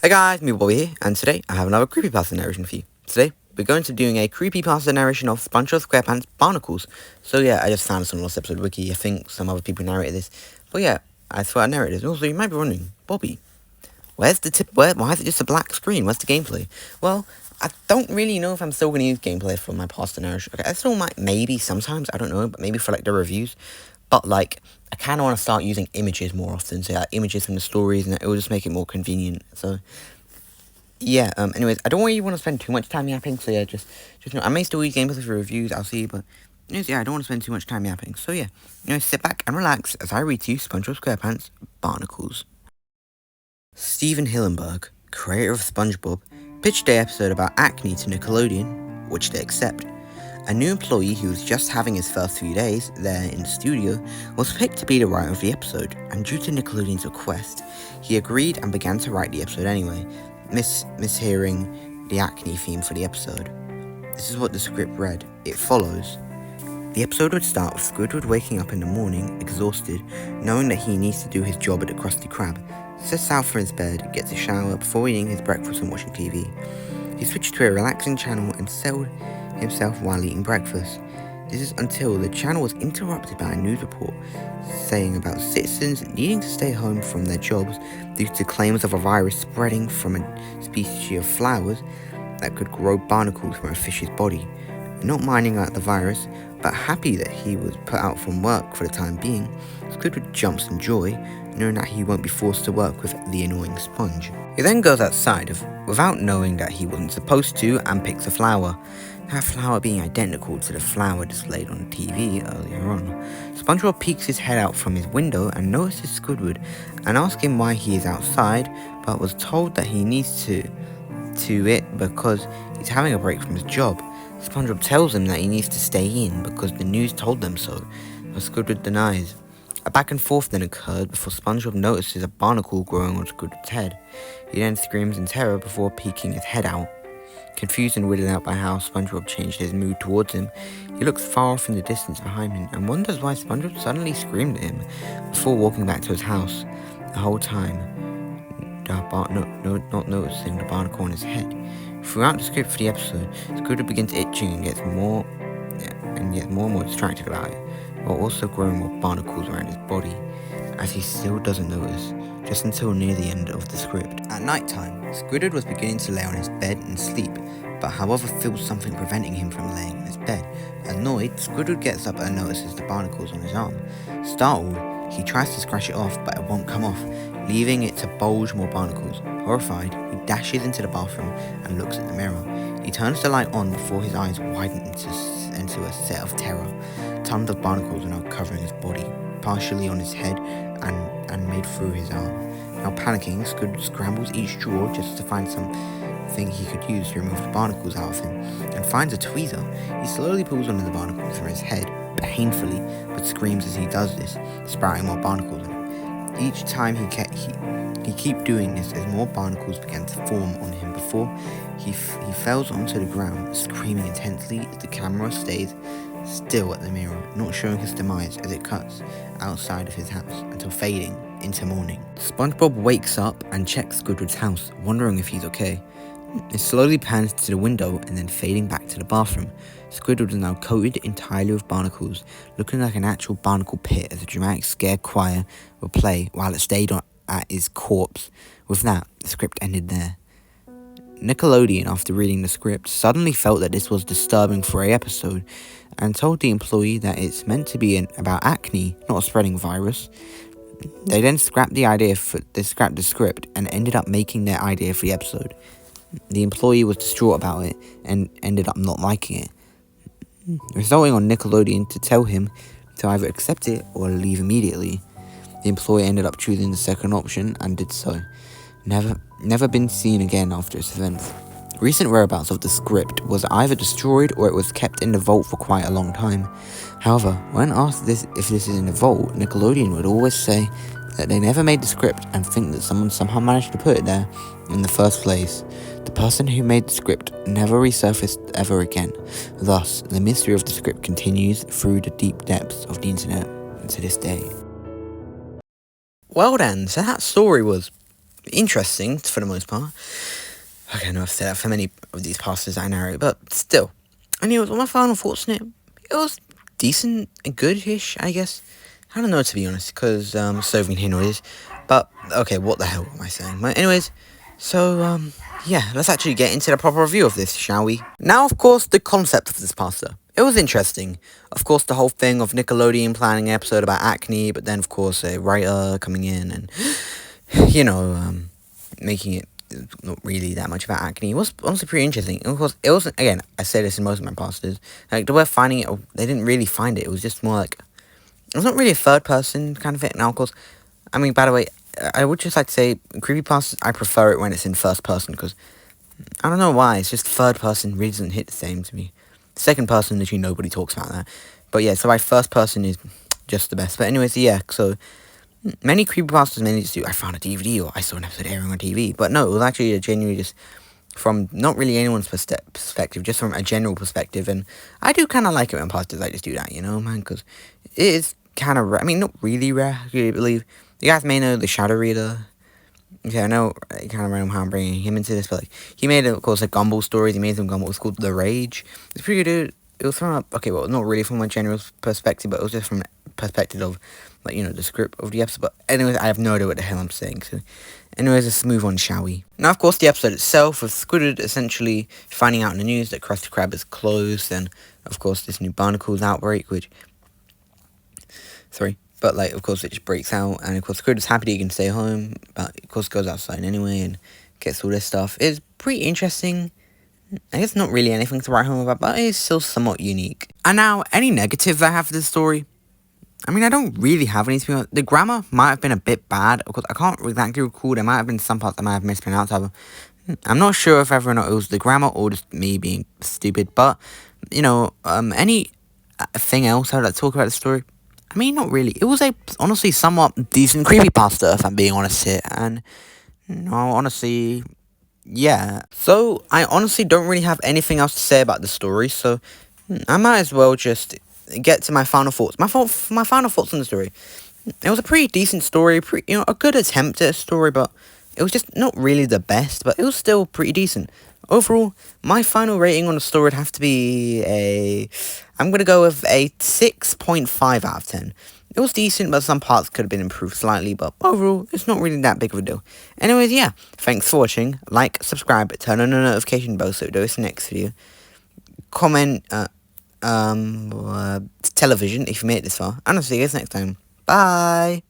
Hey guys, me Bobby here, and today I have another creepypasta narration for you. Today, we're going to be doing a creepypasta narration of SpongeBob SquarePants Barnacles. So yeah, I just found this on Lost Episode Wiki. I think some other people narrated this. But yeah, I thought I'd narrate this. Also, you might be wondering, Bobby, where's the tip? Why is it just a black screen? Where's the gameplay? Well, I don't really know if I'm still going to use gameplay for my pasta narration. Okay, I still might, maybe sometimes, I don't know, but maybe for like the reviews. But like, I kind of want to start using images more often. So like images from the stories, and it will just make it more convenient. So yeah, anyways, I don't really want to spend too much time yapping, so yeah, just know, I may still use gameplay for reviews, I'll see, but, anyways, yeah, I don't want to spend too much time yapping, so yeah, sit back and relax as I read to you SpongeBob SquarePants Barnacles. Steven Hillenburg, creator of SpongeBob, pitched the episode about acne to Nickelodeon, which they accept. A new employee who was just having his first few days there in the studio was picked to be the writer of the episode, and due to Nickelodeon's request, he agreed and began to write the episode anyway, mishearing the acne theme for the episode. This is what the script read. It follows. The episode would start with Squidward waking up in the morning, exhausted, knowing that he needs to do his job at the Krusty Krab, sets out for his bed, gets a shower before eating his breakfast and watching TV. He switched to a relaxing channel and settled himself while eating breakfast. This is until the channel was interrupted by a news report saying about citizens needing to stay home from their jobs due to claims of a virus spreading from a species of flowers that could grow barnacles from a fish's body. Not minding out the virus, but happy that he was put out from work for the time being, Squidward jumps in joy, knowing that he won't be forced to work with the annoying sponge. He then goes outside without knowing that he wasn't supposed to and picks a flower. That flower being identical to the flower displayed on the TV earlier on. SpongeBob peeks his head out from his window and notices Squidward and asks him why he is outside, but was told that he needs to it because he's having a break from his job. SpongeBob tells him that he needs to stay in because the news told them so, but Squidward denies. A back and forth then occurred before SpongeBob notices a barnacle growing on Squidward's head. He then screams in terror before peeking his head out. Confused and weirded out by how SpongeBob changed his mood towards him, he looks far off in the distance behind him and wonders why SpongeBob suddenly screamed at him before walking back to his house. The whole time, not noticing the barnacle on his head. Throughout the script for the episode, Squidward begins itching and gets more and more distracted about it, while also growing more barnacles around his body, as he still doesn't notice, just until near the end of the script. At night time, Squidward was beginning to lay on his bed and sleep, but however feels something preventing him from laying on his bed. Annoyed, Squidward gets up and notices the barnacles on his arm. Startled, he tries to scratch it off, but it won't come off, leaving it to bulge more barnacles. Horrified, he dashes into the bathroom and looks at the mirror. He turns the light on before his eyes widen into a set of terror. Tons of barnacles are now covering his body, partially on his head and made through his arm. Now panicking, Squidward scrambles each drawer just to find something he could use to remove the barnacles out of him, and finds a tweezer. He slowly pulls one of the barnacles from his head, painfully, but screams as he does this, sprouting more barnacles in him. Each time he keep doing this as more barnacles began to form on him before he falls onto the ground, screaming intensely as the camera stays still at the mirror, not showing his demise as it cuts outside of his house until fading into morning. SpongeBob wakes up and checks Squidward's house, wondering if he's okay. It slowly pans to the window and then fading back to the bathroom. Squidward is now coated entirely with barnacles, looking like an actual barnacle pit as a dramatic scare choir will play while it stayed at his corpse. With that, the script ended there. Nickelodeon, after reading the script, suddenly felt that this was disturbing for an episode and told the employee that it's meant to be about acne, not a spreading virus. They then scrapped the script and ended up making their idea for the episode. The employee was distraught about it and ended up not liking it, resulting on Nickelodeon to tell him to either accept it or leave immediately. The employee ended up choosing the second option and did so. Never been seen again after its events. Recent whereabouts of the script was either destroyed or it was kept in the vault for quite a long time. However, when asked if this is in the vault, Nickelodeon would always say that they never made the script and think that someone somehow managed to put it there in the first place. The person who made the script never resurfaced ever again. Thus, the mystery of the script continues through the deep depths of the internet to this day. Well then, so that story was interesting for the most part. Okay, I know I've said that for many of these pastas I narrate, but still. Anyways, what my final thoughts on it? It was decent and good-ish, I guess. I don't know, to be honest, because so we can hear noise. But okay, what the hell am I saying? But anyways, so yeah, let's actually get into the proper review of this, shall we? Now, of course, the concept of this pasta. It was interesting. Of course, the whole thing of Nickelodeon planning an episode about acne, but then, of course, a writer coming in and, making it not really that much about acne. It was honestly pretty interesting. And of course, it wasn't, again, I say this in most of my pastas, like, they were finding it, they didn't really find it. It was just more like, it was not really a third person kind of thing. Now, of course, I mean, by the way, I would just like to say, creepypastas, I prefer it when it's in first person, because I don't know why, it's just third person really doesn't hit the same to me. Second person, literally nobody talks about that. But yeah, so my first person is just the best. But anyways, yeah, so many creepypastas mainly just do, I found a DVD or I saw an episode airing on TV. But no, it was actually a genuinely just from not really anyone's perspective, just from a general perspective. And I do kind of like it when pastas like just do that, you know, man, because it is kind of rare. I mean, not really rare, I really believe. You guys may know the Shadow Reader. Okay, I know kind of random how I'm bringing him into this, but like, he made, of course, like Gumball stories. He made some Gumball. It was called The Rage. It's pretty good. It was from a, okay, well, not really from a general perspective, but it was just from a perspective of, like, you know, the script of the episode. But anyways, I have no idea what the hell I'm saying. So, anyways, let's move on, shall we? Now, of course, the episode itself was Squidward essentially finding out in the news that Krusty Krab is closed, and of course, this new barnacles outbreak, which, sorry. But, like, of course, it just breaks out, and, of course, Squidward's happy he can stay home, but, of course, goes outside anyway and gets all this stuff. It's pretty interesting. I guess not really anything to write home about, but it's still somewhat unique. And now, any negatives I have for this story? I mean, I don't really have any to be honest. The grammar might have been a bit bad. Of course, I can't exactly recall. There might have been some parts I might have mispronounced. I'm not sure if ever or not it was the grammar or just me being stupid, but, you know, any thing else I would like to talk about the story? I mean, not really. It was a, honestly, somewhat decent creepypasta, if I'm being honest here. And, no, honestly, yeah. So, I honestly don't really have anything else to say about the story, so I might as well just get to my final thoughts. My final thoughts on the story. It was a pretty decent story, a good attempt at a story, but it was just not really the best, but it was still pretty decent. Overall, my final rating on the story would have to be I'm going to go with a 6.5 out of 10. It was decent, but some parts could have been improved slightly, but overall, it's not really that big of a deal. Anyways, yeah, thanks for watching. Like, subscribe, turn on the notification bell so you don't miss the next video. Comment, television if you made it this far. And I'll see you guys next time. Bye!